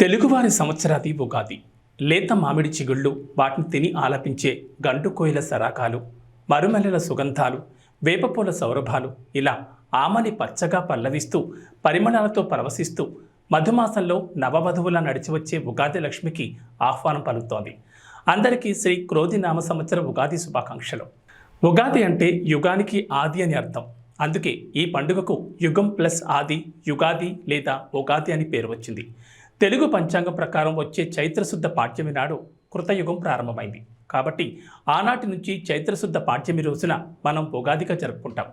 తెలుగువారి సంవత్సరాది ఉగాది. లేత మామిడి చిగుళ్ళు, వాటిని తిని ఆలపించే గంటు కోయిల సరాకాలు, మరుమల్లెల సుగంధాలు, వేపపూల సౌరభాలు, ఇలా ఆమని పచ్చగా పల్లవిస్తూ పరిమళాలతో పరవశిస్తూ మధుమాసంలో నవవధువులా నడిచివచ్చే ఉగాది లక్ష్మికి ఆహ్వానం పలుకుతోంది. అందరికీ శ్రీ క్రోధినామ సంవత్సర ఉగాది శుభాకాంక్షలు. ఉగాది అంటే యుగానికి ఆది అని అర్థం. అందుకే ఈ పండుగకు యుగం ప్లస్ ఆది, యుగాది లేదా ఉగాది అని పేరు వచ్చింది. తెలుగు పంచాంగం ప్రకారం వచ్చే చైత్రశుద్ధ పాడ్యమి నాడు కృతయుగం ప్రారంభమైంది. కాబట్టి ఆనాటి నుంచి చైత్రశుద్ధ పాడ్యమి రోజున మనం ఉగాదిగా జరుపుకుంటాం.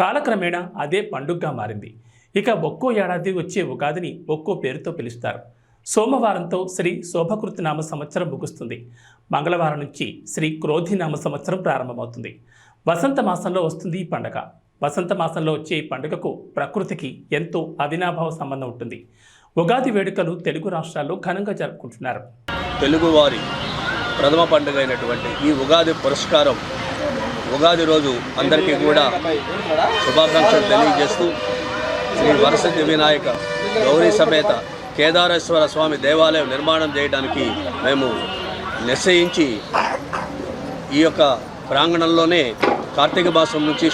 కాలక్రమేణా అదే పండుగగా మారింది. ఇక ఒక్కో ఏడాది వచ్చే ఉగాదిని ఒక్కో పేరుతో పిలుస్తారు. సోమవారంతో శ్రీ శోభకృతనామ సంవత్సరం ముగుస్తుంది. మంగళవారం నుంచి శ్రీ క్రోధినామ సంవత్సరం ప్రారంభమవుతుంది. వసంత మాసంలో వస్తుంది ఈ పండుగ. వసంత మాసంలో వచ్చే ఈ పండుగకు ప్రకృతికి ఎంతో అవినాభావ సంబంధం ఉంటుంది. ఉగాది వేడుకలు తెలుగు రాష్ట్రాల్లో ఘనంగా జరుపుకుంటున్నారు. తెలుగువారి ప్రథమ పండుగ అయినటువంటి ఈ ఉగాది పురస్కారం ఉగాది రోజు అందరికీ కూడా శుభాకాంక్షలు తెలియజేస్తూ శ్రీ వరసిద్ధి వినాయక గౌరీ సమేత కేదారేశ్వర స్వామి దేవాలయం నిర్మాణం చేయడానికి మేము నిశ్చయించి ఈ యొక్క ప్రాంగణంలోనే కార్తీక మాసం నుంచి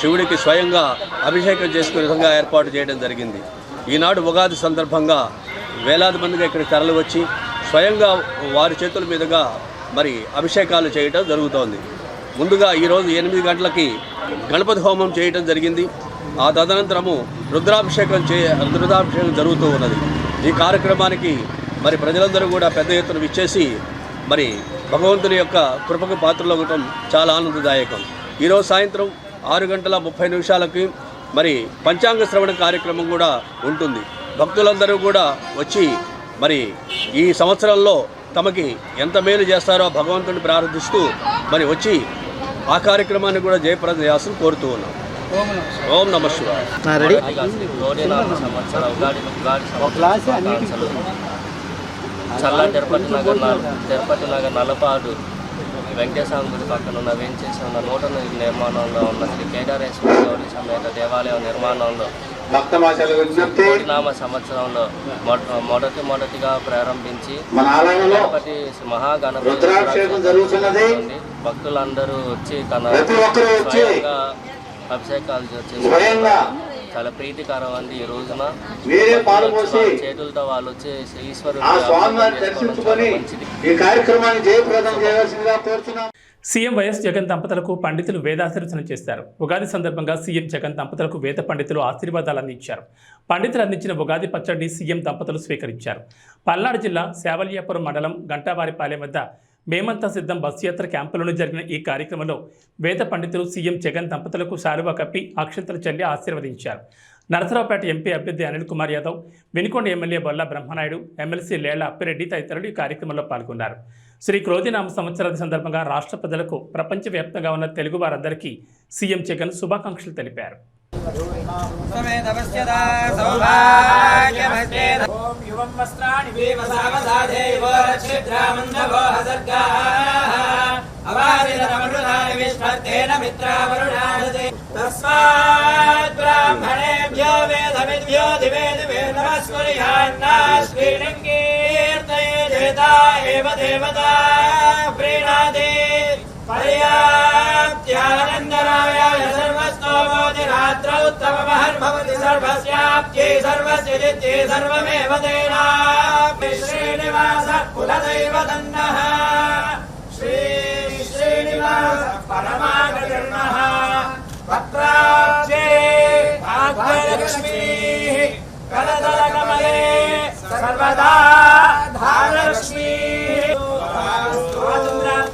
శివుడికి స్వయంగా అభిషేకం చేసుకునే విధంగా ఏర్పాటు చేయడం జరిగింది. ఈనాడు ఉగాది సందర్భంగా వేలాది మందిగా ఇక్కడికి తరలి వచ్చి స్వయంగా వారి చేతుల మీదుగా మరి అభిషేకాలు చేయడం జరుగుతోంది. ముందుగా ఈరోజు 8 గంటలకి గణపతి హోమం చేయడం జరిగింది. ఆ తదనంతరము రుద్రాభిషేకం జరుగుతూ ఉన్నది. ఈ కార్యక్రమానికి మరి ప్రజలందరూ కూడా పెద్ద ఎత్తున విచ్చేసి మరి భగవంతుని యొక్క కృపకు పాత్రలు అవ్వటం చాలా ఆనందదాయకం. ఈరోజు సాయంత్రం 6:30 మరి పంచాంగ శ్రవణ కార్యక్రమం కూడా ఉంటుంది. భక్తులందరూ కూడా వచ్చి మరి ఈ సంవత్సరంలో తమకి ఎంత మేలు చేస్తారో భగవంతుని ప్రార్థిస్తూ మరి వచ్చి ఆ కార్యక్రమాన్ని కూడా జయప్రదం చేయాల్సి కోరుతూ ఉన్నాం. ఓం నమః శివాయ. చల్ల తిరుపతి నగర్ నల్లపాడు వెంకటేశ్వర గుడి పక్కన ఉన్న వేంచేసి ఉన్న నూతన నిర్మాణంలో ఉన్న శ్రీ కేదారేశ్వర గౌరీ సమేత దేవాలయం నిర్మాణంలో క్రోధినామ సంవత్సరంలో మొదటిగా ప్రారంభించి గణపతి మహాగణపతి భక్తులందరూ వచ్చి తన స్వయంగా అభిషేకాలు చేసి చాలా ప్రీతికరం అండి. ఈ రోజున చేతులతో వాళ్ళు వచ్చి ఈశ్వరుడు సీఎం వైఎస్ జగన్ దంపతులకు పండితులు వేదాశీర్వచనం చేశారు. ఉగాది సందర్భంగా సీఎం జగన్ దంపతులకు వేద పండితులు ఆశీర్వాదాలు అందించారు. పండితులు అందించిన ఉగాది పచ్చడిని సీఎం దంపతులు స్వీకరించారు. పల్నాడు జిల్లా శావల్యాపురం మండలం గంటావారిపాలెం వద్ద మేమంతా సిద్ధం బస్సు యాత్ర క్యాంపులను జరిగిన ఈ కార్యక్రమంలో వేద పండితులు సీఎం జగన్ దంపతులకు శాలువా కప్పి అక్షంతలు చల్లి ఆశీర్వదించారు. నరసరావుపేట ఎంపీ అభ్యర్థి అనిల్ కుమార్ యాదవ్, వినుకొండ ఎమ్మెల్యే బొల్ల బ్రహ్మనాయుడు, ఎమ్మెల్సీ లేళ్ల అప్పిరెడ్డి తదితరులు ఈ కార్యక్రమంలో పాల్గొన్నారు. శ్రీ క్రోధినామ సంవత్సరాది సందర్భంగా రాష్ట్ర ప్రజలకు ప్రపంచవ్యాప్తంగా ఉన్న తెలుగు వారందరికీ సీఎం జగన్ శుభాకాంక్షలు తెలిపారు. पर्याप्त्यानन्दरायाय सर्वस्तोमोतिरात्रौ उत्तममहर्भवति सर्वस्याप्त्यै सर्वस्य जित्यै सर्वमेव तेनाप्ति श्रीनिवासः कुलदैवतन्नः श्रीनिवासः परमागतिर्नः पत्राब्जे भाग्यलक्ष्मीः करतलकमले सर्वदा धारलक्ष्मीः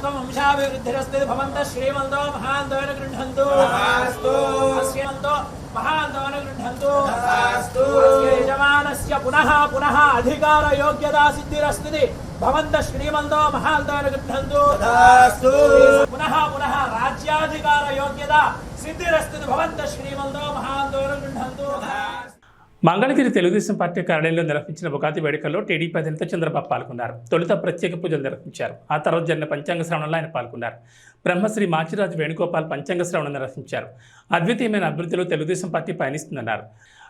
वंशाभिवृद्धिरस्ते भवन्तः श्रीमन्तो महान्तोन गृह्णन्तु श्रीमन्तो महान्तोन गृह्णन्तु यजमानस्य पुनः अधिकारयोग्यता सिद्धिरस्ति भवन्तः श्रीमन्तो महान्तोन गृह्णन्तु पुनः राज्याधिकारयोग्यता सिद्धिरस्ति भवन्तः श्रीमन्तो महान्तोन गृह्णन्तु. మంగళగిరి తెలుగుదేశం పార్టీ కార్యాలయంలో నిర్వహించిన ఉగాది వేడుకల్లో టీడీపీ అధినేత చంద్రబాబు పాల్గొన్నారు. తొలుత ప్రత్యేక పూజలు నిర్వహించారు. ఆ తర్వాత జరిగిన పంచాంగ శ్రవణంలో ఆయన పాల్గొన్నారు. బ్రహ్మశ్రీ మాచిరాజు వేణుగోపాల్ పంచాంగ శ్రవణం నిర్వహించారు. అద్వితీయమైన అభివృద్ధిలో తెలుగుదేశం పార్టీ పయనిస్తుందన్నారు.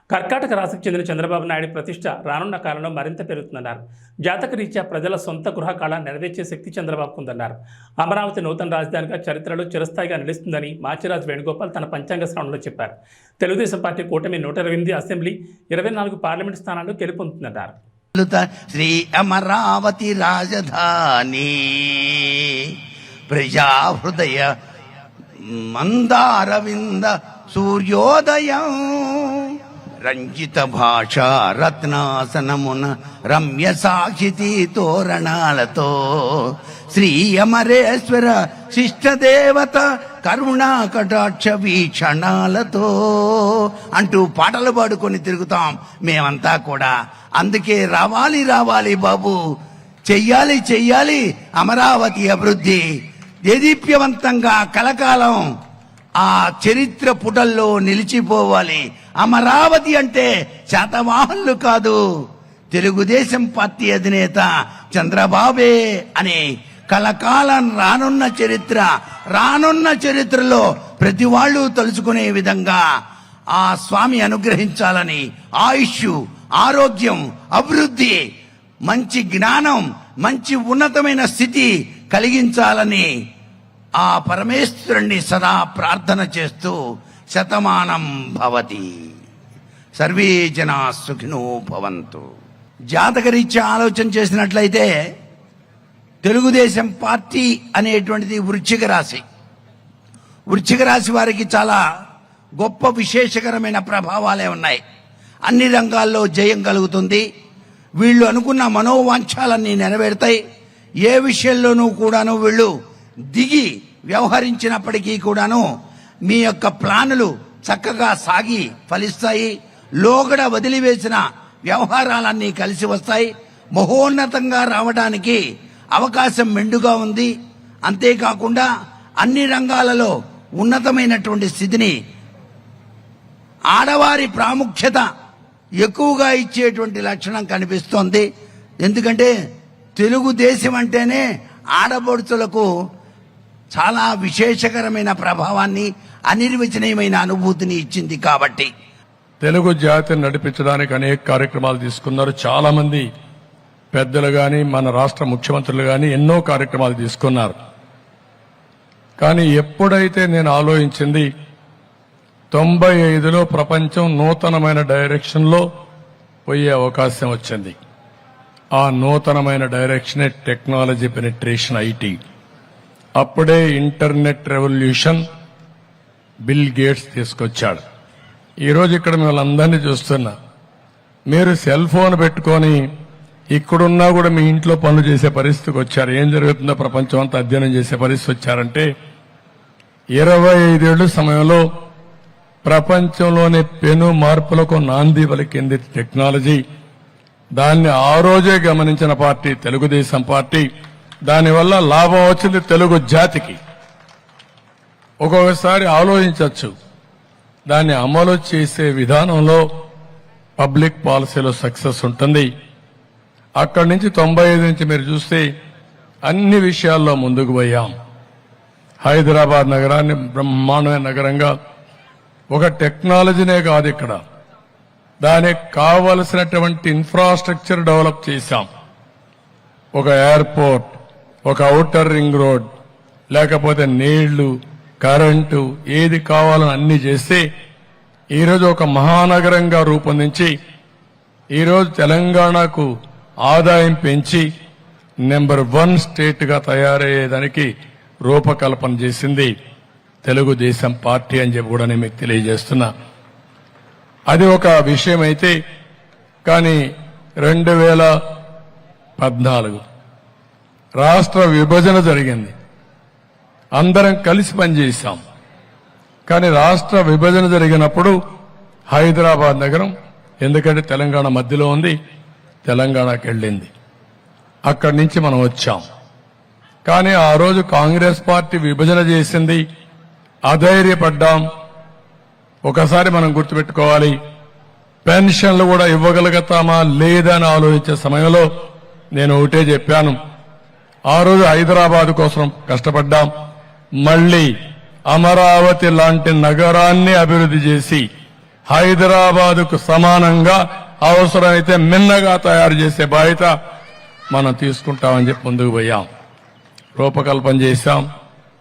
కర్కాటక రాశికి చెందిన చంద్రబాబు నాయుడు ప్రతిష్ట రానున్న కాలంలో మరింత పెరుగుతుందన్నారు. జాతక రీత్యా ప్రజల సొంత గృహ కళ నెరవేర్చే శక్తి చంద్రబాబుకు ఉందన్నారు. అమరావతి నూతన రాజధానిగా చరిత్రలో చిరస్థాయిగా నిలుస్తుందని మాచిరాజు వేణుగోపాల్ తన పంచాంగ శ్రవణంలో చెప్పారు. తెలుగుదేశం పార్టీ కూటమి 128 అసెంబ్లీ 24 పార్లమెంట్ స్థానాల్లో గెలుపొందుతుందన్నారు. శ్రీ అమరావతి రాజధాని ప్రజా హృదయ మందారవింద సూర్యోదయం రంజిత భాష రత్నాసనమున రమ్య సాక్షితి తోరణాలతో శ్రీ అమరేశ్వర శిష్టదేవత కరుణా కటాక్ష వీక్షణాలతో అంటూ పాటలు పాడుకొని తిరుగుతాం మేమంతా కూడా. అందుకే రావాలి రావాలి బాబు, చెయ్యాలి చెయ్యాలి అమరావతి అభివృద్ధి, దేదీప్యవంతంగా కలకాలం ఆ చరిత్ర పుటల్లో నిలిచిపోవాలి. అమరావతి అంటే శాతవాహనులు కాదు, తెలుగుదేశం పార్టీ అధినేత చంద్రబాబే అనే కలకాలం రానున్న చరిత్రలో ప్రతి వాళ్ళు తలుచుకునే విధంగా ఆ స్వామి అనుగ్రహించాలని ఆయుష్, ఆరోగ్యం, అభివృద్ధి, మంచి జ్ఞానం, మంచి ఉన్నతమైన స్థితి కలిగించాలని ఆ పరమేశ్వరుణ్ణి సదా ప్రార్థన చేస్తూ శతమానం భవతి, సర్వే జనా సుఖినో భవంతు. జాతకరీత్యా ఆలోచన చేసినట్లయితే తెలుగుదేశం పార్టీ అనేటువంటిది వృశ్చిక రాశి. వృశ్చిక రాశి వారికి చాలా గొప్ప విశేషకరమైన ప్రభావాలే ఉన్నాయి. అన్ని రంగాల్లో జయం కలుగుతుంది. వీళ్ళు అనుకున్న మనోవాంఛాలన్నీ నెరవేరుతాయి. ఏ విషయంలోనూ కూడాను వీళ్ళు దిగి వ్యవహరించినప్పటికీ కూడాను మీ యొక్క ప్లానులు చక్కగా సాగి ఫలిస్తాయి. లోగడ వదిలివేసిన వ్యవహారాలన్నీ కలిసి వస్తాయి. మహోన్నతంగా రావడానికి అవకాశం మెండుగా ఉంది. అంతేకాకుండా అన్ని రంగాలలో ఉన్నతమైనటువంటి స్థితిని, ఆడవారి ప్రాముఖ్యత ఎక్కువగా ఇచ్చేటువంటి లక్షణం కనిపిస్తోంది. ఎందుకంటే తెలుగుదేశం అంటేనే ఆడపడుచులకు చాలా విశేషకరమైన ప్రభావాన్ని, అనిర్వచనీయమైన అనుభూతిని ఇచ్చింది. కాబట్టి తెలుగు జాతిని నడిపించడానికి అనేక కార్యక్రమాలు తీసుకున్నారు. చాలా మంది పెద్దలు గాని, మన రాష్ట్ర ముఖ్యమంత్రులు గాని ఎన్నో కార్యక్రమాలు తీసుకున్నారు. కానీ ఎప్పుడైతే నేను ఆలోచించింది 95లో ప్రపంచం నూతనమైన డైరెక్షన్లో పోయే అవకాశం వచ్చింది. ఆ నూతనమైన డైరెక్షనే టెక్నాలజీ పెనిట్రేషన్, ఐటీ. అప్పుడే ఇంటర్నెట్ రెవల్యూషన్ బిల్ గేట్స్ తీసుకొచ్చాడు. ఈరోజు ఇక్కడ మిమ్మల్ని అందరినీ చూస్తున్నా. మీరు సెల్ ఫోన్ పెట్టుకొని ఇక్కడున్నా కూడా మీ ఇంట్లో పనులు చేసే పరిస్థితికి వచ్చారు. ఏం జరుగుతుందో ప్రపంచం అంతా అధ్యయనం చేసే పరిస్థితి వచ్చారంటే 25 ఏళ్ల సమయంలో ప్రపంచంలోని పెను మార్పులకు నాంది పలికింది టెక్నాలజీ. దాన్ని ఆ రోజే గమనించిన పార్టీ తెలుగుదేశం పార్టీ. దానివల్ల లాభం వచ్చింది తెలుగు జాతికి. ఒక్కొక్కసారి ఆలోచించవచ్చు, దాన్ని అమలు చేసే విధానంలో పబ్లిక్ పాలసీలో సక్సెస్ ఉంటుంది. అక్కడి నుంచి 95 నుంచి మీరు చూస్తే అన్ని విషయాల్లో ముందుకు పోయాం. హైదరాబాద్ నగరాన్ని బ్రహ్మాండమైన నగరంగా, ఒక టెక్నాలజీనే కాదు, ఇక్కడ దానికి కావలసినటువంటి ఇన్ఫ్రాస్ట్రక్చర్ డెవలప్ చేశాం. ఒక ఎయిర్పోర్ట్, ఒక ఔటర్ రింగ్ రోడ్, లేకపోతే నీళ్లు, కరెంటు, ఏది కావాలని అన్ని చేస్తే ఈరోజు ఒక మహానగరంగా రూపొందించి ఈరోజు తెలంగాణకు ఆదాయం పెంచి నెంబర్ 1 స్టేట్ గా తయారయ్యేదానికి రూపకల్పన చేసింది తెలుగుదేశం పార్టీ అని చెప్పి కూడా నేను మీకు తెలియజేస్తున్నా. అది ఒక విషయం అయితే, కానీ 2014 రాష్ట్ర విభజన జరిగింది. అందరం కలిసి పనిచేశాం. కానీ రాష్ట్ర విభజన జరిగినప్పుడు హైదరాబాద్ నగరం, ఎందుకంటే తెలంగాణ మధ్యలో ఉంది, తెలంగాణకి వెళ్ళింది. అక్కడి నుంచి మనం వచ్చాం. కానీ ఆ రోజు కాంగ్రెస్ పార్టీ విభజన చేసింది, అధైర్యపడ్డాం. ఒకసారి మనం గుర్తుపెట్టుకోవాలి, పెన్షన్లు కూడా ఇవ్వగలుగుతామా లేదా అని ఆలోచించే సమయంలో నేను ఒకటే చెప్పాను. ఆ రోజు హైదరాబాద్ కోసం కష్టపడ్డాం. మళ్లీ అమరావతి లాంటి నగరాన్ని అభివృద్ధి చేసి హైదరాబాదుకు సమానంగా అవసరమైతే మిన్నగా తయారు చేసే బాధ్యత మనం తీసుకుంటామని చెప్పి ముందుకు పోయాం. రూపకల్పన చేశాం,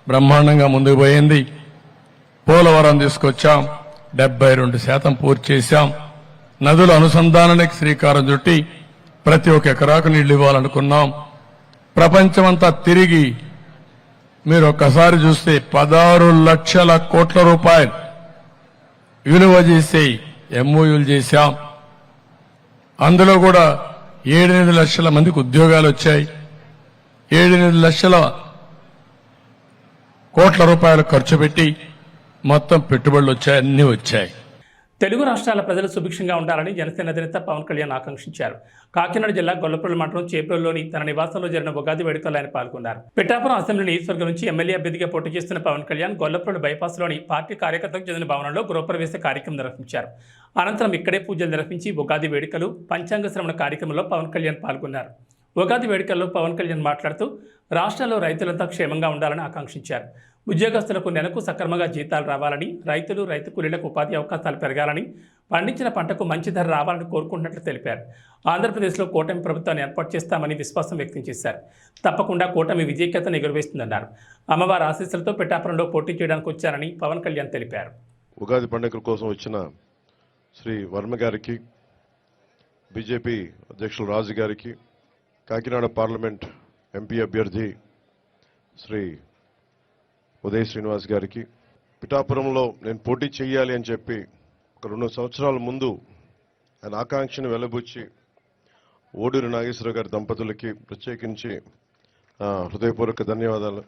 బ్రహ్మాండంగా ముందుకు పోయింది. పోలవరం తీసుకొచ్చాం, 72% పూర్తి చేశాం. నదుల అనుసంధానానికి శ్రీకారం చుట్టి ప్రతి ఒక్క ఎకరాకు నీళ్లు ఇవ్వాలనుకున్నాం. ప్రపంచమంతా తిరిగి మీరు ఒక్కసారి చూస్తే 16 లక్షల కోట్ల రూపాయలు విలువ చేసే ఎంఓయూలు చేశాం. అందులో కూడా 7-8 లక్షల మందికి ఉద్యోగాలు వచ్చాయి. 7-8 లక్షల కోట్ల రూపాయలు ఖర్చు పెట్టి మొత్తం పెట్టుబడులు వచ్చాయి, అన్ని వచ్చాయి. తెలుగు రాష్ట్రాల ప్రజలు సుభిక్షంగా ఉండాలని జనసేన అధినేత పవన్ కళ్యాణ్ ఆకాంక్షించారు. కాకినాడ జిల్లా గొల్లపల్లి మండలం చేప్రోలులోని తన నివాసంలో జరిగిన ఉగాది వేడుకల్లో ఆయన పాల్గొన్నారు. పిఠాపురం అసెంబ్లీ నియోజకవర్గం నుంచి ఎమ్మెల్యే అభ్యర్థిగా పోటీ చేస్తున్న పవన్ కళ్యాణ్ గొల్లపల్లి బైపాస్లోని పార్టీ కార్యకర్తలకు చెందిన భవనంలో గృహప్రవేశ కార్యక్రమం నిర్వహించారు. అనంతరం ఇక్కడే పూజలు నిర్వహించి ఉగాది వేడుకలు, పంచాంగ శ్రవణ కార్యక్రమంలో పవన్ కళ్యాణ్ పాల్గొన్నారు. ఉగాది వేడుకల్లో పవన్ కళ్యాణ్ మాట్లాడుతూ రాష్ట్రంలో రైతులంతా క్షేమంగా ఉండాలని ఆకాంక్షించారు. ఉద్యోగస్తులకు నెలకు సక్రమంగా జీతాలు రావాలని, రైతులు, రైతు కూలీలకు ఉపాధి అవకాశాలు పెరగాలని, పండించిన పంటకు మంచి ధర రావాలని కోరుకుంటున్నట్లు తెలిపారు. ఆంధ్రప్రదేశ్లో కూటమి ప్రభుత్వాన్ని ఏర్పాటు చేస్తామని విశ్వాసం వ్యక్తం చేశారు. తప్పకుండా కూటమి విజయకేతను ఎగురవేస్తుందన్నారు. అమ్మవారి ఆశీస్సులతో పిఠాపురంలో పోటీ చేయడానికి వచ్చారని పవన్ కళ్యాణ్ తెలిపారు. ఉగాది పండుగ కోసం వచ్చిన శ్రీ వర్మ గారికి, బీజేపీ అధ్యక్షులు రాజు గారికి, కాకినాడ పార్లమెంట్ ఎంపీ అభ్యర్థి శ్రీ ఉదయ్ శ్రీనివాస్ గారికి, పిఠాపురంలో నేను పోటీ చేయాలి అని చెప్పి ఒక 2 సంవత్సరాల ముందు ఆయన ఆకాంక్షను వెలబుచ్చి ఓడూరి నాగేశ్వరరావు గారి దంపతులకి ప్రత్యేకించి హృదయపూర్వక ధన్యవాదాలు.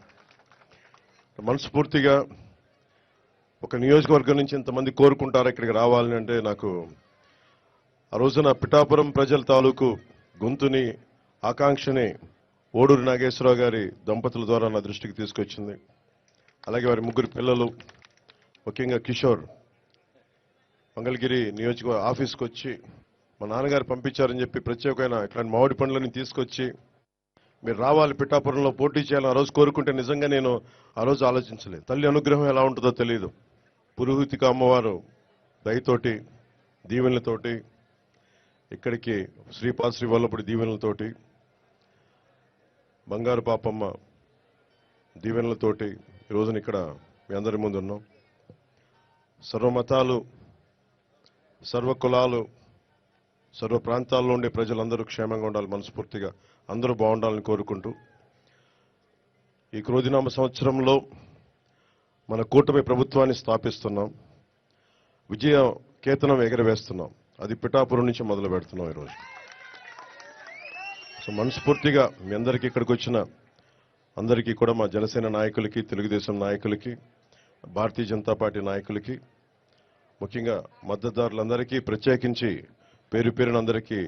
మనస్ఫూర్తిగా ఒక నియోజకవర్గం నుంచి ఇంతమంది కోరుకుంటారు ఇక్కడికి రావాలని అంటే నాకు ఆ రోజున పిఠాపురం ప్రజల తాలూకు గొంతుని, ఆకాంక్షని ఓడూరి నాగేశ్వరరావు గారి దంపతుల ద్వారా నా దృష్టికి తీసుకొచ్చింది. అలాగే వారి 3 పిల్లలు, ముఖ్యంగా కిషోర్ మంగళగిరి నియోజకవర్గ ఆఫీస్కి వచ్చి మా నాన్నగారు పంపించారని చెప్పి ప్రత్యేకమైన ఇట్లాంటి మామిడి పండ్లని తీసుకొచ్చి మీరు రావాలి, పిఠాపురంలో పోటీ చేయాలని ఆ రోజు కోరుకుంటే నిజంగా నేను ఆ రోజు ఆలోచించలేదు. తల్లి అనుగ్రహం ఎలా ఉంటుందో తెలియదు. పురోహితిక అమ్మవారు దయతోటి, దీవెనలతోటి, ఇక్కడికి శ్రీపాద శ్రీ వల్లపుడి దీవెనలతోటి, బంగారు పాపమ్మ దీవెనలతోటి ఈ రోజున ఇక్కడ మీ అందరి ముందు ఉన్నాం. సర్వమతాలు, సర్వ కులాలు, సర్వ ప్రాంతాల్లో ఉండే ప్రజలందరూ క్షేమంగా ఉండాలి, మనస్ఫూర్తిగా అందరూ బాగుండాలని కోరుకుంటూ ఈ క్రోధినామ సంవత్సరంలో మన కూటమి ప్రభుత్వాన్ని స్థాపిస్తున్నాం. విజయ కేతనం ఎగరవేస్తున్నాం. అది పిఠాపురం నుంచి మొదలు పెడుతున్నాం ఈరోజు. సో మనస్ఫూర్తిగా మీ అందరికీ ఇక్కడికి వచ్చిన అందరికీ కూడా, మా జనసేన నాయకులకి, తెలుగుదేశం నాయకులకి, భారతీయ జనతా పార్టీ నాయకులకి, ముఖ్యంగా మద్దతుదారులందరికీ ప్రత్యేకించి పేరు పేరున అందరికీ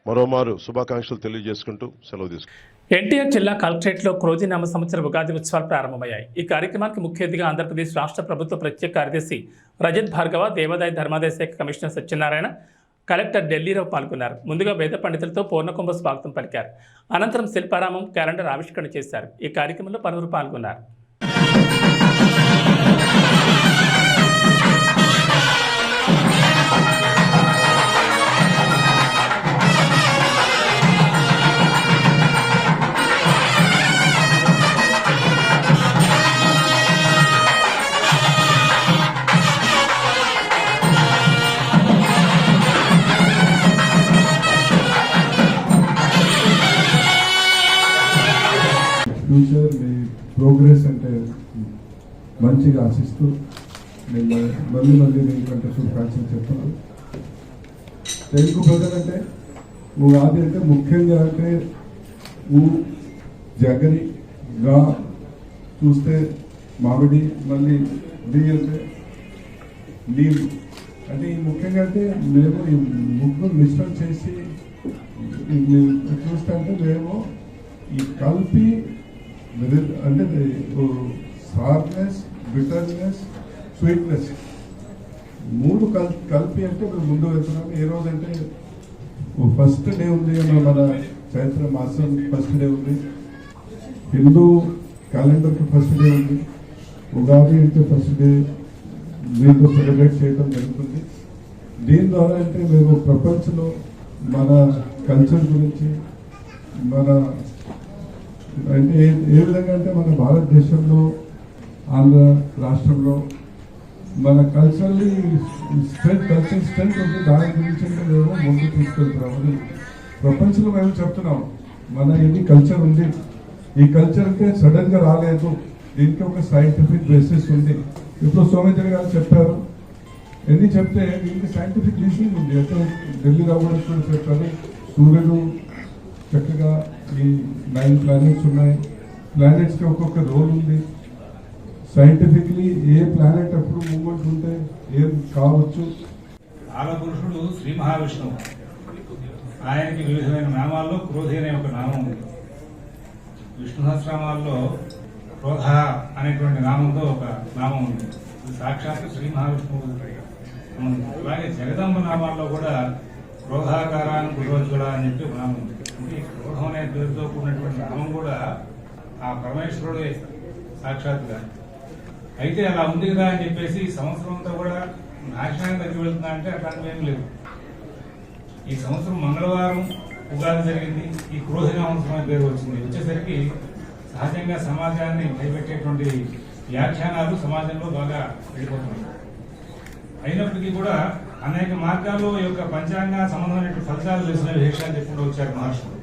మరోమారు శుభాకాంక్షలు తెలియజేసుకుంటూ సెలవు తీసుకుంటాం. ఎన్టీఆర్ జిల్లా కలెక్టరేట్లో క్రోధినామ సంవత్సర ఉగాది ఉత్సవాలు ప్రారంభమయ్యాయి. ఈ కార్యక్రమానికి ముఖ్య అతిథిగా ఆంధ్రప్రదేశ్ రాష్ట్ర ప్రభుత్వ ప్రత్యేక కార్యదర్శి రజత్ భార్గవ, దేవాదాయ ధర్మాదాయ శాఖ కమిషనర్ సత్యనారాయణ, కలెక్టర్ ఢిల్లీరావు పాల్గొన్నారు. ముందుగా వేద పండితులతో పూర్ణకుంభ స్వాగతం పలికారు. అనంతరం శిల్పారామం, క్యాలెండర్ ఆవిష్కరణ చేశారు. ఈ కార్యక్రమంలో పలువురు పాల్గొన్నారు. ఫ్యూచర్ మీ ప్రోగ్రెస్ అంటే మంచిగా ఆశిస్తూ నేను మళ్ళీ దీనికంటే శుభాకాంక్షలు చెప్తున్నాను. తెలుగు ప్రజలంటే ఉగాది అంటే ముఖ్యంగా అంటే జగని గా చూస్తే మామిడి, మళ్ళీ డి అంటే నీళ్ళు అంటే ఈ ముఖ్యంగా అంటే మేము ఈ ముగ్గురు మిశ్రమం చేసి చూస్తే అంటే మేము ఈ కలిపి అంటే సార్నెస్, బిటర్నెస్, స్వీట్నెస్ 3 కలిపి అంటే మేము ముందు వెళ్తున్నాం. ఏ రోజు అంటే ఫస్ట్ డే ఉంది, మన చైత్ర మాసం ఫస్ట్ డే ఉంది, హిందూ క్యాలెండర్కి ఫస్ట్ డే ఉంది, ఉగాది అంటే ఫస్ట్ డే దీంతో సెలబ్రేట్ చేయడం జరుగుతుంది. దీని ద్వారా అంటే మేము ప్రపంచంలో మన కల్చర్ గురించి మన అంటే ఏ విధంగా అంటే మన భారతదేశంలో ఆంధ్ర రాష్ట్రంలో మన కల్చర్ స్ట్రెంత్ ఉంది, దాని గురించి అంటే మేము ముందు తీసుకెళ్తున్నాం. అది ప్రపంచంలో మేము చెప్తున్నాం మన ఎన్ని కల్చర్ ఉంది, ఈ కల్చర్ అంటే సడన్ గా రాలేదు, దీనికి ఒక సైంటిఫిక్ బేసిస్ ఉంది. ఇప్పుడు సోమేంద్ర గారు చెప్పారు, ఎన్ని చెప్తే దీనికి సైంటిఫిక్ రీజన్ ఉంది. అంటే ఢిల్లీ రావడం కూడా చెప్పారు, సూర్యుడు చక్కగా ఈ 9 ప్లానెట్స్ ఉన్నాయి, ప్లానెట్స్కి ఒక్కొక్క రోల్ ఉంది. సైంటిఫిక్లీ ఏ ప్లానెట్ అప్పుడు మూవ్మెంట్ ఉంటే ఏం కావచ్చు. కాలపురుషుడు శ్రీ మహావిష్ణువు, ఆయనకి వివిధమైన నామాల్లో క్రోధి అనే ఒక నామం ఉంది. విష్ణు సహస్రనామాల్లో క్రోధ అనేటువంటి నామంతో ఒక నామం ఉంది, ఇది సాక్షాత్ శ్రీ మహావిష్ణువు. అలాగే జగదంబ నామాల్లో కూడా క్రోధాకారాన్ని గురోజుడ అని చెప్పి ఒక నామం ఉంది. అంటే క్రోధం అనే పేరుతో కూడినటువంటి నామం కూడా ఆ పరమేశ్వరుడే సాక్షాత్గా. అయితే అలా ఉంది కదా అని చెప్పేసి సంవత్సరం అంతా కూడా నాశనానికి దగ్గర వెళ్తున్నా అంటే అట్లాంటివి ఏం లేవు. ఈ సంవత్సరం మంగళవారం ఉగాది జరిగింది, ఈ క్రోధినామంత్రం అనే పేరు వచ్చింది. వచ్చేసరికి సహజంగా సమాజాన్ని భయపెట్టేటువంటి వ్యాఖ్యానాలు సమాజంలో బాగా వెళ్ళిపోతున్నాయి. అయినప్పటికీ కూడా అనేక మార్గాల్లో ఈ యొక్క పంచాంగ సంబంధమైన ఫలితాలు తెలిసిన విశేషాలు చెప్పుకుంటూ వచ్చారు మహర్షులు.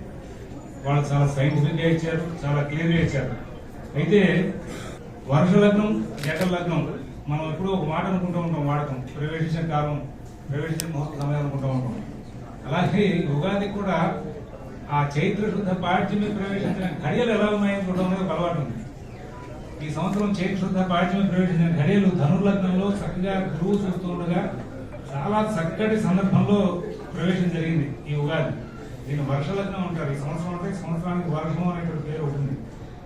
వాళ్ళు చాలా సైంటిఫిక్గా ఇచ్చారు, చాలా క్లియర్గా ఇచ్చారు. అయితే వర్ష లగ్నం, జట లగ్నం మనం ఎప్పుడూ ఒక మాట అనుకుంటూ ఉంటాం, వాడకం ప్రవేశించిన కాలం, ప్రవేశించిన ముహూర్త సమయం అనుకుంటూ ఉంటాం. అలాగే ఉగాది కూడా ఆ చైత్ర శుద్ధ పాడ్యమి ప్రవేశించిన ఘడియలు ఎలా ఉన్నాయని చూడడం అనేది ఒక అలవాటు ఉంది. ఈ సంవత్సరం చైత్ర శుద్ధ పాడ్యమి ప్రవేశించిన ఘడియలు ధనుర్లగ్నంలో చక్కగా గురువు చూస్తూ ఉండగా చాలా చక్కటి సందర్భంలో ప్రవేశం జరిగింది ఈ ఉగాది. దీన్ని వర్ష లగ్నం అంటారు. ఈ సంవత్సరం అంటే సంవత్సరానికి వర్షం అనేటువంటి పేరు ఉంటుంది.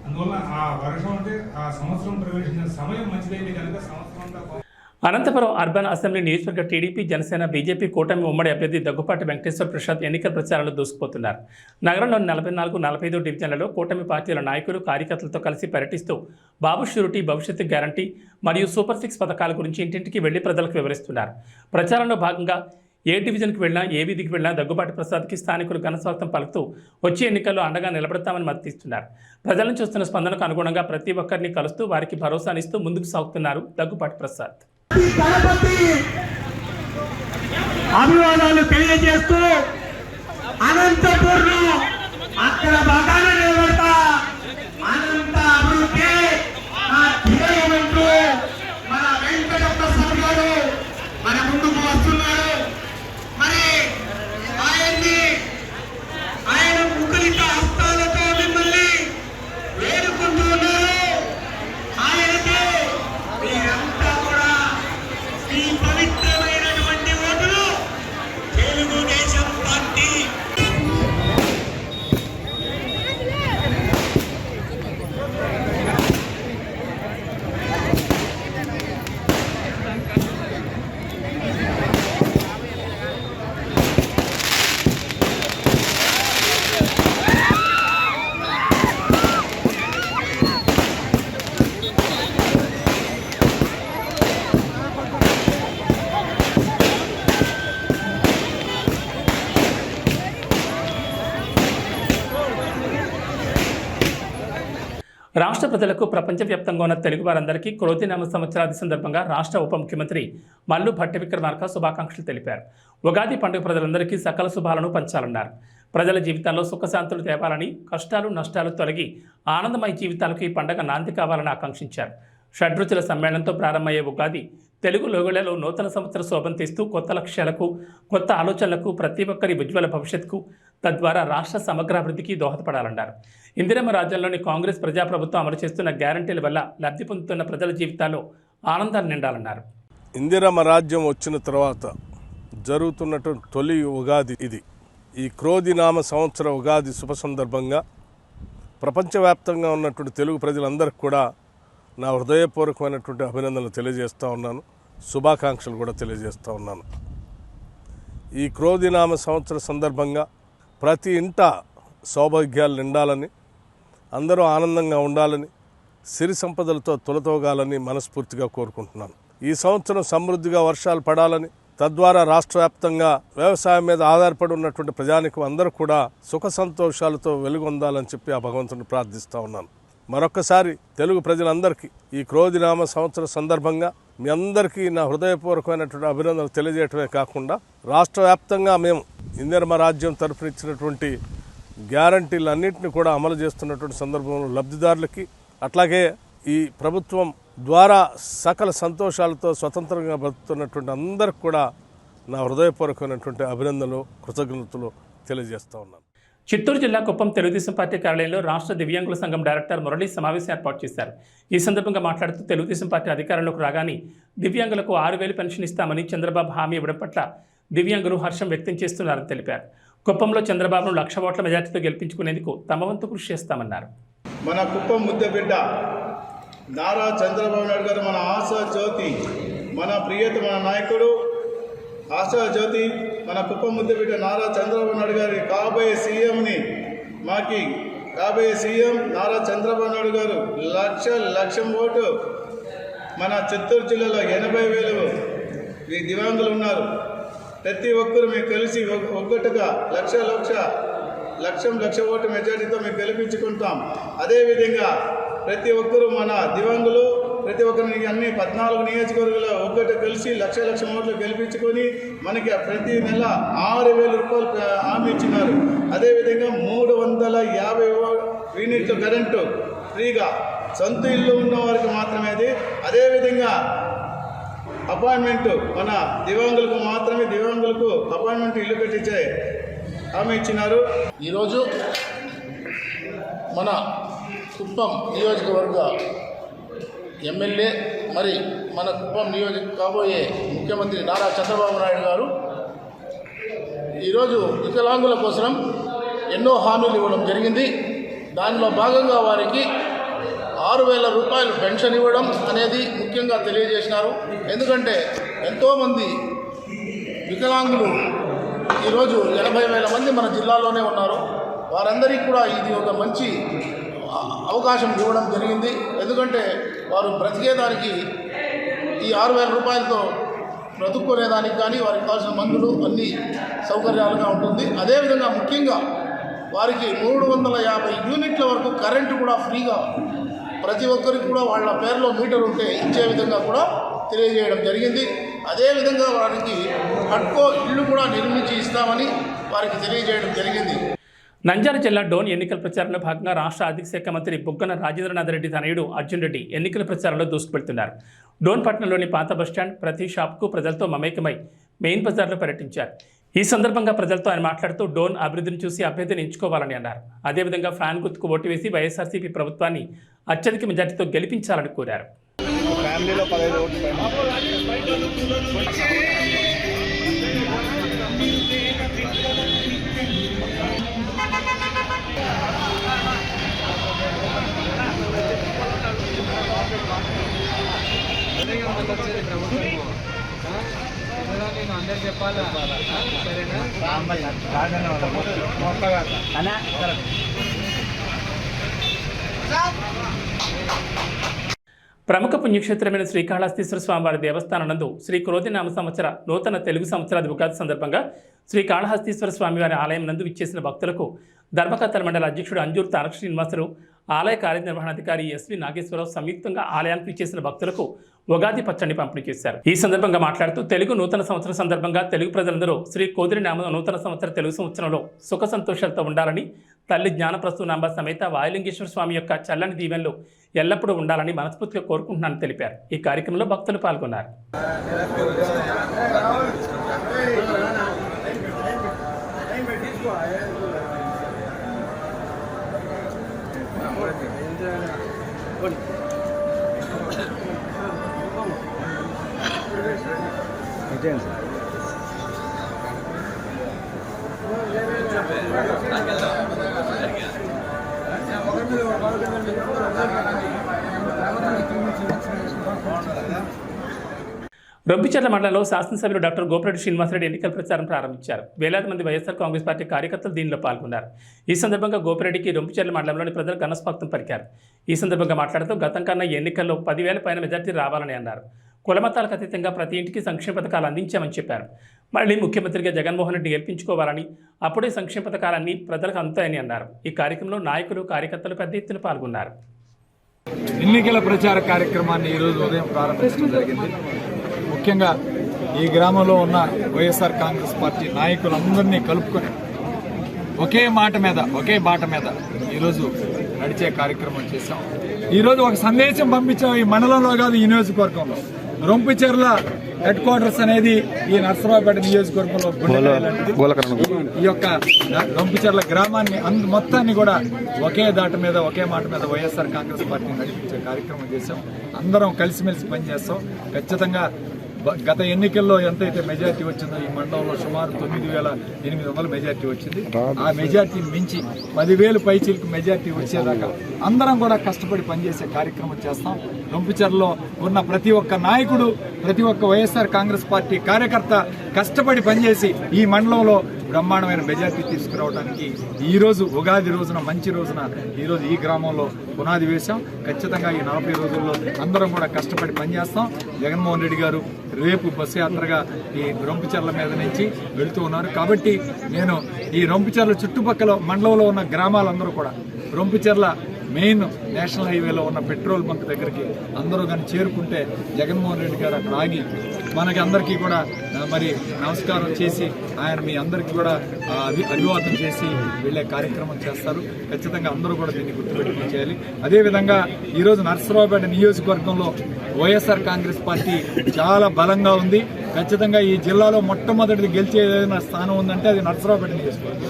అందువల్ల ఆ వర్షం అంటే ఆ సంవత్సరం ప్రవేశించిన సమయం మంచిదైతే కనుక సంవత్సరం అంతా. అనంతపురం అర్బన్ అసెంబ్లీ నియోజకవర్గ టీడీపీ, జనసేన, బీజేపీ కూటమి ఉమ్మడి అభ్యర్థి దగ్గుపాటి వెంకటేశ్వర ప్రసాద్ ఎన్నికల ప్రచారంలో దూసుకుపోతున్నారు. నగరంలోని 44, 45 డివిజన్లలో కూటమి పార్టీల నాయకులు, కార్యకర్తలతో కలిసి పర్యటిస్తూ బాబు షూరిటీ, భవిష్యత్తు గ్యారంటీ మరియు సూపర్ 6 పథకాల గురించి ఇంటింటికి వెళ్లి ప్రజలకు వివరిస్తున్నారు. ప్రచారంలో భాగంగా ఏ డివిజన్కి వెళ్ళినా, ఏ వీధికి వెళ్ళినా దగ్గుబాటి ప్రసాద్కి స్థానికులు ఘనస్వాగతం పలుకుతూ వచ్చే ఎన్నికల్లో అండగా నిలబడతామని మద్దతిస్తున్నారు. ప్రజలను చూస్తున్న స్పందనకు అనుగుణంగా ప్రతి ఒక్కరిని కలుస్తూ వారికి భరోసానిస్తూ ముందుకు సాగుతున్నారు దగ్గుబాటి ప్రసాద్. అభివాదాలు తెలియజేస్తూ అనంతపూర్లో అక్కడ బాగానే నిలబడతా, అనంత అభివృద్ధి మన వెంకట ప్రసాద్ గారు మన ముందుకు వస్తున్నారు. మరి ఆయన ముఖలిత హస్తాలతో మిమ్మల్ని వేడుకుంటూ ఉన్నారు. ఆయనకి మీరంతా కూడా ఈ పవిత్రమైనటువంటి ఓటును తెలుగుదేశం పార్టీ రాష్ట్ర ప్రజలకు ప్రపంచవ్యాప్తంగా ఉన్న తెలుగు వారందరికీ క్రోధినామ సంవత్సరాది సందర్భంగా రాష్ట్ర ఉప ముఖ్యమంత్రి మల్లు భట్టి విక్రమార్క శుభాకాంక్షలు తెలిపారు. ఉగాది పండుగ ప్రజలందరికీ సకల శుభాలను పంచాలన్నారు. ప్రజల జీవితాల్లో సుఖశాంతులు తేవాలని, కష్టాలు నష్టాలు తొలగి ఆనందమయ జీవితాలకు ఈ పండుగ నాంది కావాలని ఆకాంక్షించారు. షడ్రుచుల సమ్మేళనంతో ప్రారంభమయ్యే ఉగాది తెలుగు లోగళ్లలో నూతన సంవత్సర శోభం తీస్తూ కొత్త లక్ష్యాలకు, కొత్త ఆలోచనలకు, ప్రతి ఒక్కరి ఉజ్వల భవిష్యత్తుకు, తద్వారా రాష్ట్ర సమగ్రాభివృద్ధికి దోహదపడాలన్నారు. ఇందిరమ్మ రాజ్యంలోని కాంగ్రెస్ ప్రజాప్రభుత్వం అమలు చేస్తున్న గ్యారంటీల వల్ల లబ్ధి పొందుతున్న ప్రజల జీవితాల్లో ఆనందాన్ని నిండాలన్నారు. ఇందిరమ్మ రాజ్యం వచ్చిన తర్వాత జరుగుతున్నటువంటి తొలి ఉగాది ఇది. ఈ క్రోధినామ సంవత్సర ఉగాది శుభ సందర్భంగా ప్రపంచవ్యాప్తంగా ఉన్నటువంటి తెలుగు ప్రజలందరికీ కూడా నా హృదయపూర్వకమైనటువంటి అభినందనలు తెలియజేస్తూ ఉన్నాను, శుభాకాంక్షలు కూడా తెలియజేస్తూ ఉన్నాను. ఈ క్రోధినామ సంవత్సర సందర్భంగా ప్రతి ఇంట సౌభాగ్యాలు నిండాలని, అందరూ ఆనందంగా ఉండాలని, సిరి సంపదలతో తులతోగాలని మనస్ఫూర్తిగా కోరుకుంటున్నాను. ఈ సంవత్సరం సమృద్ధిగా వర్షాలు పడాలని, తద్వారా రాష్ట్ర వ్యాప్తంగా వ్యవసాయం మీద ఆధారపడి ఉన్నటువంటి ప్రజానికం అందరూ కూడా సుఖ సంతోషాలతో వెలుగొందాలని చెప్పి ఆ భగవంతుని ప్రార్థిస్తూ ఉన్నాను. మరొక్కసారి తెలుగు ప్రజలందరికీ ఈ క్రోధినామ సంవత్సర సందర్భంగా మీ అందరికీ నా హృదయపూర్వకమైనటువంటి అభినందనలు తెలియజేయటమే కాకుండా రాష్ట్ర వ్యాప్తంగా మేము ఇందిరమ్మ రాజ్యం తరఫున ఇచ్చినటువంటి గ్యారంటీలన్నింటినీ కూడా అమలు చేస్తున్నటువంటి సందర్భంలో లబ్ధిదారులకి, అట్లాగే ఈ ప్రభుత్వం ద్వారా సకల సంతోషాలతో స్వతంత్రంగా బతుకుతున్నటువంటి అందరికి కూడా నా హృదయపూర్వకమైనటువంటి అభినందనలు, కృతజ్ఞతలు తెలియజేస్తూ ఉన్నాను. చిత్తూరు జిల్లా కుప్పం తెలుగుదేశం పార్టీ కార్యాలయంలో రాష్ట్ర దివ్యాంగుల సంఘం డైరెక్టర్ మురళి సమావేశం ఏర్పాటు చేశారు. ఈ సందర్భంగా మాట్లాడుతూ తెలుగుదేశం పార్టీ అధికారంలోకి రాగానే దివ్యాంగులకు 6,000 పెన్షన్ ఇస్తామని చంద్రబాబు హామీ ఇవ్వడం పట్ల దివ్యాంగులు హర్షం వ్యక్తం చేస్తున్నారని తెలిపారు. కుప్పంలో చంద్రబాబును 1,00,000 ఓట్ల మెజార్టీతో గెలిపించుకునేందుకు తమ వంతు కృషి చేస్తామన్నారు. మన కుప్పం ముద్దబిడ్డ నారా చంద్రబాబు నాయుడు గారు మన ఆశా జ్యోతి, మన ప్రియతమ నాయకుడు ఆశా జ్యోతి, మన కుప్పం ముద్దబిడ్డ నారా చంద్రబాబు నాయుడు గారి కాబోయే సీఎంని కాబోయే సీఎం నారా చంద్రబాబు నాయుడు గారు లక్షం ఓటు. మన చిత్తూరు జిల్లాలో 80,000 దివ్యాంగులు ఉన్నారు. ప్రతి ఒక్కరు మేము కలిసి ఒక్కటిగా లక్ష ఓటు మెజార్టీతో మేము గెలిపించుకుంటాం. అదేవిధంగా ప్రతి ఒక్కరూ మన దివ్యాంగులు ప్రతి ఒక్కరిని అన్ని 14 నియోజకవర్గాల్లో ఒక్కటి కలిసి లక్ష ఓట్లు గెలిపించుకొని మనకి ప్రతి నెల 6,000 రూపాయలు హామీ ఇచ్చినారు. అదేవిధంగా 350 యూనిట్ల కరెంటు ఫ్రీగా సొంత ఇల్లు ఉన్న వారికి మాత్రమే అది. అదేవిధంగా అపాయింట్మెంట్ మన దివ్యాంగులకు మాత్రమే అపాయింట్మెంట్ ఇల్లు కట్టించే హామీ ఇచ్చినారు. ఈరోజు మన కుప్పం నియోజకవర్గ ఎమ్మెల్యే మరి మన కుప్పం కాబోయే ముఖ్యమంత్రి నారా చంద్రబాబు నాయుడు గారు ఈరోజు వికలాంగుల కోసం ఎన్నో హామీలు ఇవ్వడం జరిగింది. దానిలో భాగంగా వారికి 6,000 రూపాయలు పెన్షన్ ఇవ్వడం అనేది ముఖ్యంగా తెలియజేసినారు. ఎందుకంటే ఎంతోమంది వికలాంగులు ఈరోజు 80,000 మంది మన జిల్లాలోనే ఉన్నారు. వారందరికీ కూడా ఇది ఒక మంచి అవకాశం ఇవ్వడం జరిగింది. ఎందుకంటే వారు బ్రతికేదానికి ఈ 6,000 రూపాయలతో బ్రతుక్కునేదానికి కానీ వారికి కావాల్సిన మందులు అన్ని సౌకర్యాలుగా ఉంటుంది. అదేవిధంగా ముఖ్యంగా వారికి 350 యూనిట్ల వరకు కరెంటు కూడా ఫ్రీగా ప్రతి ఒక్కరికి కూడా వాళ్ళ పేరులో మీటర్ ఉంటే ఇచ్చే విధంగా కూడా తెలియజేయడం జరిగింది. అదేవిధంగా వారికి హట్కో ఇల్లు కూడా నిర్మించి ఇస్తామని వారికి తెలియజేయడం జరిగింది. నంద్యాల జిల్లా డోన్ ఎన్నికల ప్రచారంలో భాగంగా రాష్ట్ర ఆర్థిక శాఖ మంత్రి బుగ్గన రాజేంద్రనాథ్ రెడ్డి తనయుడు అర్జున్ రెడ్డి ఎన్నికల ప్రచారంలో దూసుకువెళ్తున్నారు. డోన్ పట్టణంలోని పాత బస్టాండ్ ప్రతి షాప్కు ప్రజలతో మమేకమై మెయిన్ బజార్లో పర్యటించారు. ఈ సందర్భంగా ప్రజలతో ఆయన మాట్లాడుతూ డోన్ అభివృద్ధిని చూసి అభ్యర్థిని ఎంచుకోవాలని అన్నారు. అదేవిధంగా ఫ్యాన్ గుర్తుకు ఓటు వేసి వైఎస్ఆర్సీపీ ప్రభుత్వాన్ని అత్యధిక మెజార్టీతో గెలిపించాలని కోరారు. ప్రముఖ పుణ్యక్షేత్రమైన శ్రీకాళహస్తీశ్వర స్వామివారి దేవస్థానం నందు శ్రీ క్రోధినామ సంవత్సర నూతన తెలుగు సంవత్సరాది ఉగాది సందర్భంగా శ్రీకాళహస్తీశ్వర స్వామివారి ఆలయం నందు విచ్చేసిన భక్తులకు ధర్మకర్తల మండలి అధ్యక్షుడు అంజూరు తారక శ్రీనివాసరావు, ఆలయ కార్యనిర్వహణాధికారి ఎస్వి నాగేశ్వరరావు సంయుక్తంగా ఆలయానికి విచ్చేసిన భక్తులకు ఉగాది పచ్చడిని పంపిణీ చేశారు. ఈ సందర్భంగా మాట్లాడుతూ తెలుగు నూతన సంవత్సరం సందర్భంగా తెలుగు ప్రజలందరూ శ్రీ కోదిరినామ నూతన సంవత్సర తెలుగు సంవత్సరంలో సుఖ సంతోషాలతో ఉండాలని, తల్లి జ్ఞానప్రసూనాంబ సమేత వాయులింగేశ్వర స్వామి యొక్క చల్లని దీవెనలు ఎల్లప్పుడూ ఉండాలని మనస్ఫూర్తిగా కోరుకుంటున్నానని తెలిపారు. ఈ కార్యక్రమంలో భక్తులు పాల్గొన్నారు. రొంపిచెర్ల మండలంలో శాసనసభ్యులు డాక్టర్ గోపిరెడ్డి శ్రీనివాసరెడ్డి ఎన్నికల ప్రచారం ప్రారంభించారు. వేలాది మంది వైఎస్ఆర్ కాంగ్రెస్ పార్టీ కార్యకర్తలు దీనిలో పాల్గొన్నారు. ఈ సందర్భంగా గోపిరెడ్డికి రొంపిచెర్ల మండలంలోని ప్రజలు ఘనస్వాగతం పలికారు. ఈ సందర్భంగా మాట్లాడుతూ గతం కన్నా ఎన్నికల్లో 10,000 పైన మెజార్టీ రావాలని అన్నారు. కులమతాలకు అతీతంగా ప్రతి ఇంటికి సంక్షేమ పథకాలు అందించామని చెప్పారు. మళ్ళీ ముఖ్యమంత్రిగా జగన్మోహన్ రెడ్డి గెలిపించుకోవాలని, అప్పుడే సంక్షేమ పథకాలన్నీ ప్రజలకు అందుతాయని అన్నారు. ఈ కార్యక్రమంలో నాయకులు, కార్యకర్తలు పెద్ద ఎత్తున పాల్గొన్నారు. ఎన్నికల ప్రచార కార్యక్రమాన్ని ఈరోజు ఉదయం ప్రారంభించడం జరిగింది. ముఖ్యంగా ఈ గ్రామంలో ఉన్న వైఎస్ఆర్ కాంగ్రెస్ పార్టీ నాయకులందరినీ కలుపుకొని ఒకే మాట మీద, ఒకే బాట మీద ఈరోజు నడిచే కార్యక్రమం చేశాం. ఈరోజు ఒక సందేశం పంపించాం. ఈ మండలంలో కాదు, ఈ నియోజకవర్గంలో రొంపిచెర్ల హెడ్ క్వార్టర్స్ అనేది ఈ నర్సరావుపేట నియోజకవర్గంలో ఈ యొక్క రొంపిచెర్ల గ్రామాన్ని మొత్తాన్ని కూడా ఒకే దాట మీద, ఒకే మాట మీద వైఎస్ఆర్ కాంగ్రెస్ పార్టీ నడిపించే కార్యక్రమం చేశాం. అందరం కలిసిమెలిసి పనిచేస్తాం. ఖచ్చితంగా గత ఎన్నికల్లో ఎంతైతే మెజార్టీ వచ్చిందో ఈ మండలంలో సుమారు 9,800 మెజార్టీ వచ్చింది. ఆ మెజార్టీని మించి 10,000 పైచీలకు మెజార్టీ వచ్చేదాకా అందరం కూడా కష్టపడి పనిచేసే కార్యక్రమం చేస్తాం. రొంపిచెర్లలో ఉన్న ప్రతి ఒక్క నాయకుడు, ప్రతి ఒక్క వైఎస్ఆర్ కాంగ్రెస్ పార్టీ కార్యకర్త కష్టపడి పనిచేసి ఈ మండలంలో బ్రహ్మాండమైన మెజార్టీ తీసుకురావడానికి ఈరోజు ఉగాది రోజున, మంచి రోజున ఈరోజు ఈ గ్రామంలో పునాది వేశాం. ఖచ్చితంగా ఈ 40 రోజుల్లో అందరం కూడా కష్టపడి పనిచేస్తాం. జగన్మోహన్ రెడ్డి గారు రేపు బస్సు యాత్రగా ఈ రొంపిచెర్ల మీద నుంచి వెళుతూ ఉన్నారు. కాబట్టి నేను ఈ రొంపిచెర్ల చుట్టుపక్కల మండలంలో ఉన్న గ్రామాలందరూ కూడా రొంపిచెర్ల మెయిన్ నేషనల్ హైవేలో ఉన్న పెట్రోల్ బంక్ దగ్గరికి అందరూ కానీ చేరుకుంటే జగన్మోహన్ రెడ్డి గారు అక్కడ ఆగి మనకి అందరికీ కూడా మరి నమస్కారం చేసి ఆయన మీ అందరికీ కూడా అభివాదం చేసి వెళ్ళే కార్యక్రమం చేస్తారు. ఖచ్చితంగా అందరూ కూడా దీన్ని గుర్తుపెట్టుకుని చేయాలి. అదేవిధంగా ఈరోజు నర్సరావుపేట నియోజకవర్గంలో వైఎస్ఆర్ కాంగ్రెస్ పార్టీ చాలా బలంగా ఉంది. ఖచ్చితంగా ఈ జిల్లాలో మొట్టమొదటిది గెలిచే ఏదైనా స్థానం ఉందంటే అది నర్సరావుపేట నియోజకవర్గం.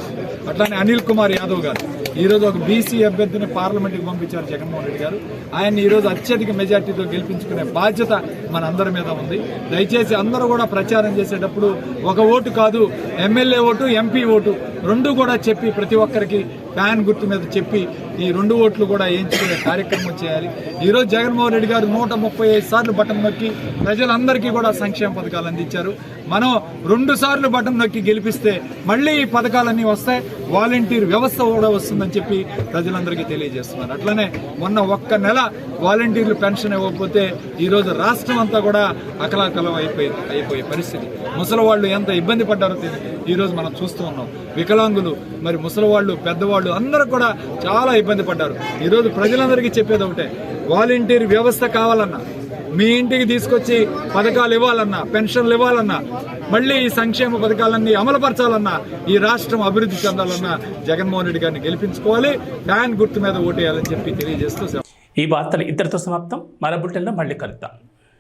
అట్లానే అనిల్ కుమార్ యాదవ్ గారు ఈరోజు ఒక బీసీ అభ్యర్థిని పార్లమెంట్కి పంపించారు జగన్మోహన్ రెడ్డి గారు. ఆయన్ని ఈరోజు అత్యధిక మెజార్టీతో గెలిపించుకునే బాధ్యత మన అందరి మీద ఉంది. దయచేసి అందరూ కూడా ప్రచారం చేసేటప్పుడు ఒక ఓటు కాదు, ఎమ్మెల్యే ఓటు, ఎంపీ ఓటు రెండు కూడా చెప్పి ప్రతి ఒక్కరికి ఫ్యాన్ గుర్తు మీద చెప్పి ఈ 2 ఓట్లు కూడా వేయించుకునే కార్యక్రమం చేయాలి. ఈరోజు జగన్మోహన్ రెడ్డి గారు 135 సార్లు బటన్ నొక్కి ప్రజలందరికీ కూడా సంక్షేమ పథకాలు అందించారు. మనం 2 సార్లు బటన్ నొక్కి గెలిపిస్తే మళ్ళీ ఈ పథకాలన్నీ వస్తాయి. వాలంటీర్ వ్యవస్థ కూడా వస్తుందని చెప్పి ప్రజలందరికీ తెలియజేస్తున్నారు. అట్లనే మొన్న 1 నెల వాలంటీర్లు పెన్షన్ ఇవ్వకపోతే ఈరోజు రాష్ట్రం అంతా కూడా అకలాకలం అయిపోయే పరిస్థితి. ముసలి వాళ్ళు ఎంత ఇబ్బంది పడ్డారో ఈరోజు మనం చూస్తూ ఉన్నాం. వికలాంగులు, మరి ముసలి వాళ్ళు, పెద్దవాళ్ళు అందరూ కూడా చాలా ఇబ్బంది పడ్డారు. ఈరోజు ప్రజలందరికీ చెప్పేది ఒకటే, వాలంటీర్ వ్యవస్థ కావాలన్నా, మీ ఇంటికి తీసుకొచ్చి పథకాలు ఇవ్వాలన్నా, పెన్షన్లు ఇవ్వాలన్నా, మళ్ళీ ఈ సంక్షేమ పథకాలన్నీ అమలుపరచాలన్నా, ఈ రాష్ట్రం అభివృద్ధి చెందాలన్నా జగన్మోహన్ రెడ్డి గారిని గెలిపించుకోవాలి. ఫ్యాన్ గుర్తు మీద ఓటేయాలని చెప్పి తెలియజేస్తూ ఈ వార్తలు ఇద్దరితో సమాప్తం. మరో బులెటిన్లో మళ్ళీ కలుద్దాం.